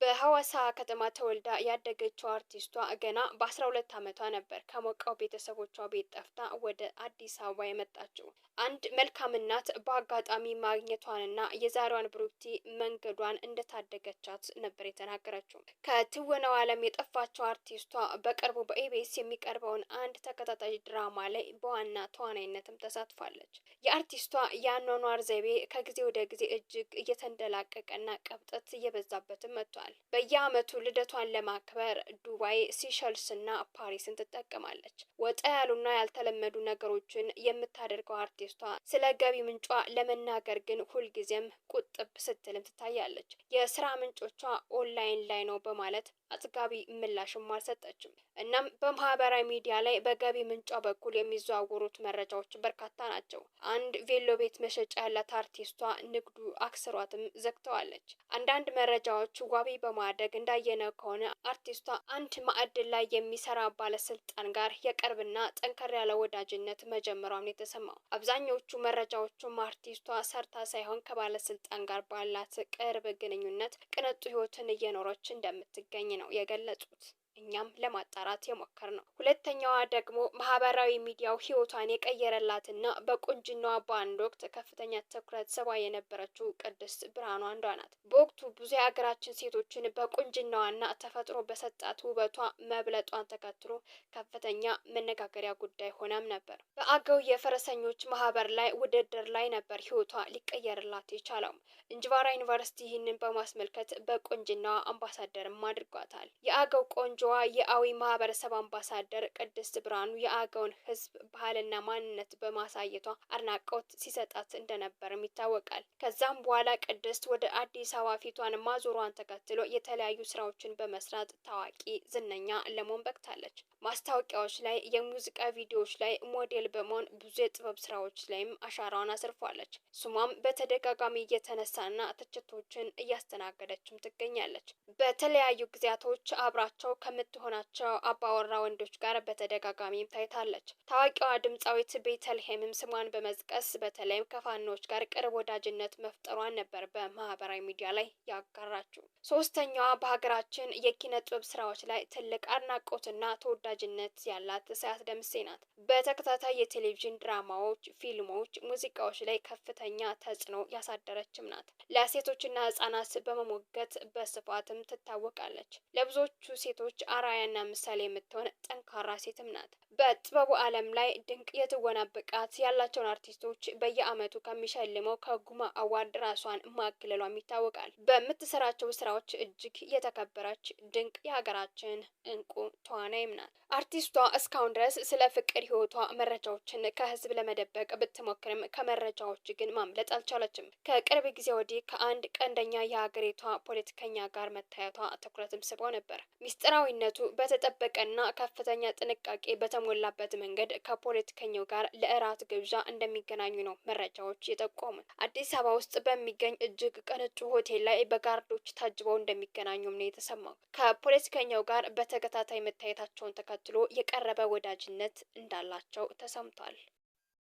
በሐዋሳ ከተማ ተወልዳ ያደገችው አርቲስቷ ገና በ12 ዓመቷ ነበር ከሞቀው ቤተሰቦቿ ቤት ጠፍታ ወደ አዲስ አበባ የመጣችው። አንድ መልካም እናት በአጋጣሚ ማግኘቷንና የዛሬዋን ብሩክቲ መንገዷን እንደታደገቻት ነበር የተናገረችው። ከትወናው ዓለም የጠፋችው አርቲስቷ በቅርቡ በኢቢኤስ የሚቀርበውን አንድ ተከታታይ ድራማ ላይ በዋና ተዋናይነትም ተሳትፋለች። የአርቲስቷ የአኗኗር ዘይቤ ከጊዜ ወደ ጊዜ እጅግ እየተንደላቀቀና ቀብጠት እየበዛበትም መጥቷል። በየዓመቱ ልደቷን ለማክበር ዱባይ፣ ሲሸልስ እና ፓሪስን ትጠቀማለች። ወጣ ያሉና ያልተለመዱ ነገሮችን የምታደርገው አርቲስቷ ስለ ገቢ ምንጯ ለመናገር ግን ሁልጊዜም ቁጥብ ስትልም ትታያለች። የስራ ምንጮቿ ኦንላይን ላይ ነው በማለት አጥጋቢ ምላሽም አልሰጠችም። እናም በማህበራዊ ሚዲያ ላይ በገቢ ምንጯ በኩል የሚዘዋወሩት መረጃዎች በርካታ ናቸው። አንድ ቬሎ ቤት መሸጫ ያላት አርቲስቷ ንግዱ አክስሯትም ዘግተዋለች። አንዳንድ መረጃዎች ዋቢ በማድረግ እንዳየነው ከሆነ አርቲስቷ አንድ ማዕድን ላይ የሚሰራ ባለስልጣን ጋር የቅርብና ጠንከር ያለ ወዳጅነት መጀመሯን የተሰማው። አብዛኞቹ መረጃዎቹም አርቲስቷ ሰርታ ሳይሆን ከባለስልጣን ጋር ባላት ቅርብ ግንኙነት ቅንጡ ህይወትን እየኖረች እንደምትገኝ ነው የገለጹት። እኛም ለማጣራት የሞከር ነው። ሁለተኛዋ ደግሞ ማህበራዊ ሚዲያው ህይወቷን የቀየረላትና በቁንጅናዋ በአንድ ወቅት ከፍተኛ ትኩረት ስባ የነበረችው ቅድስት ብርሃኑ አንዷ ናት። በወቅቱ ብዙ የሀገራችን ሴቶችን በቁንጅናዋና ተፈጥሮ በሰጣት ውበቷ መብለጧን ተከትሎ ከፍተኛ መነጋገሪያ ጉዳይ ሆናም ነበር። በአገው የፈረሰኞች ማህበር ላይ ውድድር ላይ ነበር ህይወቷ ሊቀየርላት የቻለው። እንጅባራ ዩኒቨርሲቲ ይህንን በማስመልከት በቁንጅናዋ አምባሳደርም አድርጓታል። የአገው ቆንጆ የአዊ ማህበረሰብ አምባሳደር ቅድስት ብርሃኑ የአገውን ህዝብ ባህልና ማንነት በማሳየቷ አድናቆት ሲሰጣት እንደነበርም ይታወቃል። ከዛም በኋላ ቅድስት ወደ አዲስ አበባ ፊቷን ማዞሯን ተከትሎ የተለያዩ ስራዎችን በመስራት ታዋቂ ዝነኛ ለመሆን በቅታለች። ማስታወቂያዎች ላይ፣ የሙዚቃ ቪዲዮዎች ላይ ሞዴል በመሆን ብዙ የጥበብ ስራዎች ላይም አሻራዋን አስርፋለች። ስሟም በተደጋጋሚ እየተነሳና ትችቶችን እያስተናገደችም ትገኛለች። በተለያዩ ጊዜያቶች አብራቸው ከምትሆናቸው አባወራ ወንዶች ጋር በተደጋጋሚም ታይታለች። ታዋቂዋ ድምፃዊት ቤተልሔምም ስሟን በመጥቀስ በተለይም ከፋኖች ጋር ቅርብ ወዳጅነት መፍጠሯን ነበር በማህበራዊ ሚዲያ ላይ ያጋራችው። ሶስተኛዋ በሀገራችን የኪነ ጥበብ ስራዎች ላይ ትልቅ አድናቆትና ተወዳጅነት ያላት ሳያት ደምሴ ናት። በተከታታይ የቴሌቪዥን ድራማዎች፣ ፊልሞች፣ ሙዚቃዎች ላይ ከፍተኛ ተጽዕኖ ያሳደረችም ናት። ለሴቶችና ህጻናት በመሞገት በስፋትም ትታወቃለች። ለብዙዎቹ ሴቶች አራያና ምሳሌ የምትሆን ጠንካራ ሴትም ናት። በጥበቡ ዓለም ላይ ድንቅ የትወና ብቃት ያላቸውን አርቲስቶች በየዓመቱ ከሚሸልመው ከጉማ አዋርድ ራሷን ማግለሏም ይታወቃል። በምትሰራቸው ስራዎች እጅግ የተከበረች ድንቅ የሀገራችን እንቁ ተዋናይም ናት። አርቲስቷ እስካሁን ድረስ ስለ ፍቅር ህይወቷ መረጃዎችን ከህዝብ ለመደበቅ ብትሞክርም ከመረጃዎች ግን ማምለጥ አልቻለችም። ከቅርብ ጊዜ ወዲህ ከአንድ ቀንደኛ የሀገሪቷ ፖለቲከኛ ጋር መታየቷ ትኩረትም ስቦ ነበር። ሚስጥራዊነቱ በተጠበቀና ከፍተኛ ጥንቃቄ በተሞላበት መንገድ ከፖለቲከኛው ጋር ለእራት ግብዣ እንደሚገናኙ ነው መረጃዎች የጠቆሙት። አዲስ አበባ ውስጥ በሚገኝ እጅግ ቅንጡ ሆቴል ላይ በጋርዶች ታጅበው እንደሚገናኙም ነው የተሰማው። ከፖለቲከኛው ጋር በተከታታይ መታየታቸውን ተከትሎ የቀረበ ወዳጅነት እንዳላቸው ተሰምቷል።